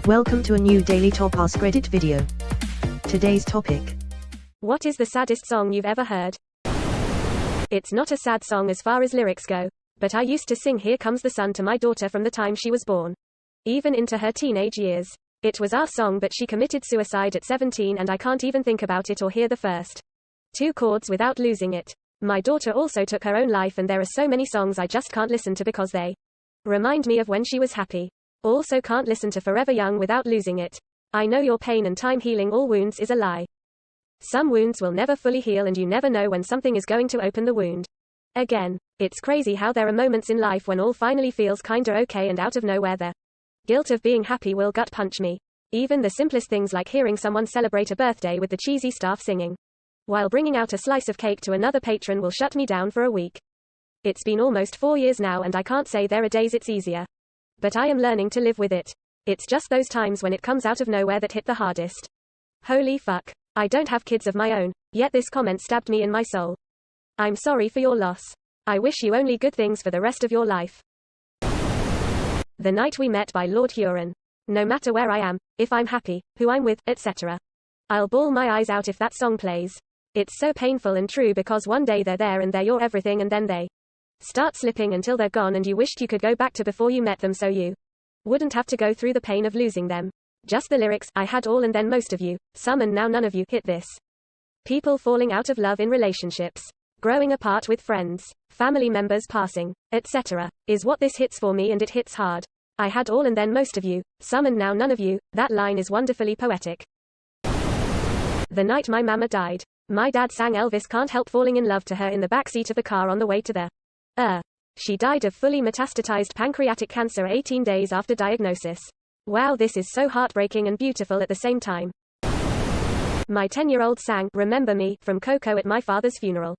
Welcome to a new Daily Top Askreddit video. Today's topic. What is the saddest song you've ever heard? It's not a sad song as far as lyrics go, but I used to sing Here Comes the Sun to my daughter from the time she was born. Even into her teenage years. It was our song, but she committed suicide at 17 and I can't even think about it or hear the first two chords without losing it. My daughter also took her own life, and there are so many songs I just can't listen to because they remind me of when she was happy. Also can't listen to Forever Young without losing it. I know your pain and time healing all wounds is a lie. Some wounds will never fully heal and you never know when something is going to open the wound again. It's crazy how there are moments in life when all finally feels kinda okay, and out of nowhere the guilt of being happy will gut punch me. Even the simplest things like hearing someone celebrate a birthday with the cheesy staff singing while bringing out a slice of cake to another patron will shut me down for a week. It's been almost 4 years now and I can't say there are days it's easier. But I am learning to live with it. It's just those times when it comes out of nowhere that hit the hardest. Holy fuck. I don't have kids of my own, yet this comment stabbed me in my soul. I'm sorry for your loss. I wish you only good things for the rest of your life. The Night We Met by Lord Huron. No matter where I am, if I'm happy, who I'm with, etc. I'll bawl my eyes out if that song plays. It's so painful and true because one day they're there and they're your everything, and then they start slipping until they're gone and you wished you could go back to before you met them so you wouldn't have to go through the pain of losing them. Just the lyrics, I had all and then most of you, some and now none of you, hit this. People falling out of love in relationships, growing apart with friends, family members passing, etc. is what this hits for me, and it hits hard. I had all and then most of you, some and now none of you. That line is wonderfully poetic. The Night My Mama Died. My dad sang Elvis Can't Help Falling in Love to her in the backseat of the car on the way to the She died of fully metastatized pancreatic cancer 18 days after diagnosis. Wow, this is so heartbreaking and beautiful at the same time. My 10-year-old sang Remember Me from Coco at my father's funeral.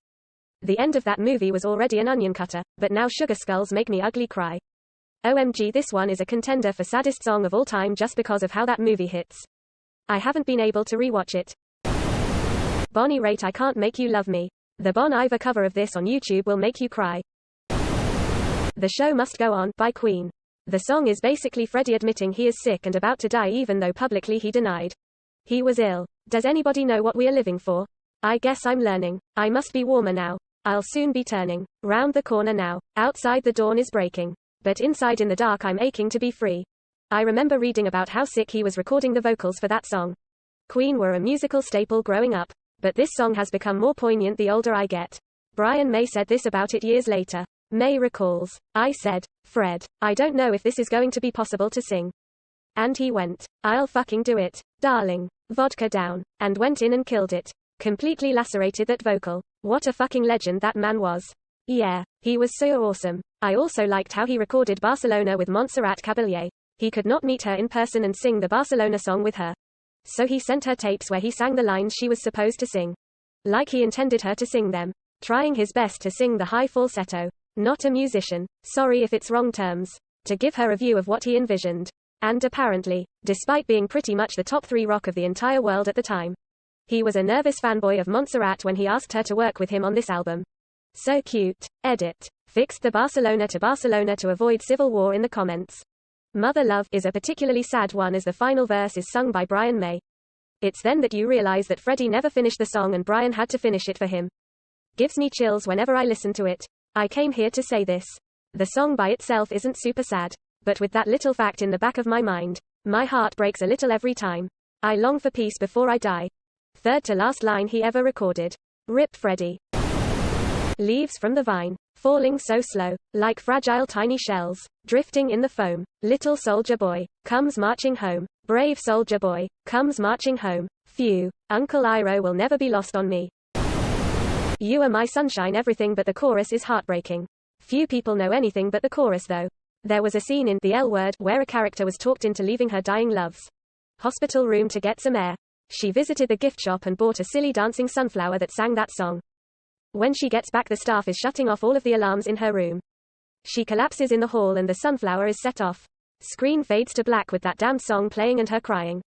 The end of that movie was already an onion cutter, but now Sugar Skulls make me ugly cry. OMG, this one is a contender for saddest song of all time just because of how that movie hits. I haven't been able to rewatch it. Bonnie Raitt, I Can't Make You Love Me. The Bon Iver cover of this on YouTube will make you cry. The Show Must Go On by Queen. The song is basically Freddie admitting he is sick and about to die, even though publicly he denied he was ill. Does anybody know what we are living for? I guess I'm learning. I must be warmer now. I'll soon be turning round the corner now. Outside the dawn is breaking, but inside in the dark I'm aching to be free. I remember reading about how sick he was recording the vocals for that song. Queen were a musical staple growing up, but this song has become more poignant the older I get. Brian May said this about it years later. May recalls, I said, Fred, I don't know if this is going to be possible to sing. And he went, I'll fucking do it, darling. Vodka down. And went in and killed it. Completely lacerated that vocal. What a fucking legend that man was. Yeah, he was so awesome. I also liked how he recorded Barcelona with Montserrat Caballé. He could not meet her in person and sing the Barcelona song with her. So he sent her tapes where he sang the lines she was supposed to sing. Like he intended her to sing them. Trying his best to sing the high falsetto. Not a musician. Sorry if it's wrong terms. To give her a view of what he envisioned. And apparently, despite being pretty much the top 3 rock of the entire world at the time, he was a nervous fanboy of Montserrat when he asked her to work with him on this album. So cute. Edit. Fixed the Barcelona to avoid civil war in the comments. Mother Love is a particularly sad one as the final verse is sung by Brian May. It's then that you realize that Freddie never finished the song and Brian had to finish it for him. Gives me chills whenever I listen to it. I came here to say this. The song by itself isn't super sad, but with that little fact in the back of my mind, my heart breaks a little every time. I long for peace before I die. Third to last line he ever recorded. Rip Freddie. Leaves from the vine, falling so slow, like fragile tiny shells, drifting in the foam. Little soldier boy, comes marching home. Brave soldier boy, comes marching home. Phew, Uncle Iroh will never be lost on me. You are my sunshine, everything but the chorus is heartbreaking. Few people know anything but the chorus though. There was a scene in The L Word where a character was talked into leaving her dying love's hospital room to get some air. She visited the gift shop and bought a silly dancing sunflower that sang that song. When she gets back, the staff is shutting off all of the alarms in her room. She collapses in the hall and the sunflower is set off. Screen fades to black with that damned song playing and her crying.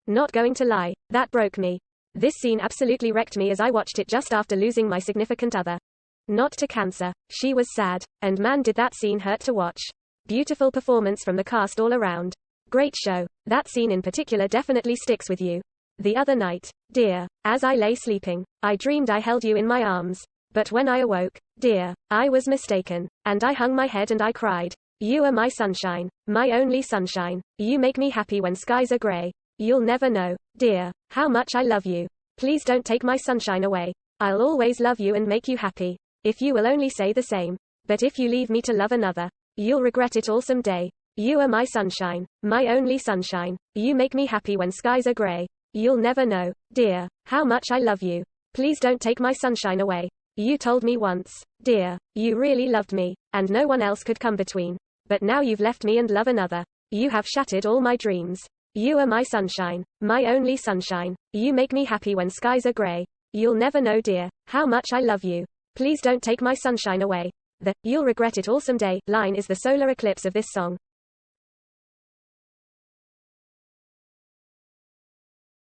Not going to lie, that broke me. This scene absolutely wrecked me as I watched it just after losing my significant other. Not to cancer. She was sad. And man did that scene hurt to watch. Beautiful performance from the cast all around. Great show. That scene in particular definitely sticks with you. The other night, dear, as I lay sleeping, I dreamed I held you in my arms. But when I awoke, dear, I was mistaken, and I hung my head and I cried. You are my sunshine, my only sunshine. You make me happy when skies are gray. You'll never know, dear, how much I love you. Please don't take my sunshine away. I'll always love you and make you happy, if you will only say the same. But if you leave me to love another, you'll regret it all someday. You are my sunshine, my only sunshine. You make me happy when skies are gray. You'll never know, dear, how much I love you. Please don't take my sunshine away. You told me once, dear, you really loved me, and no one else could come between. But now you've left me and love another. You have shattered all my dreams. You are my sunshine, my only sunshine. You make me happy when skies are gray. You'll never know, dear, how much I love you. Please don't take my sunshine away. The "you'll regret it all someday" line is the solar eclipse of this song.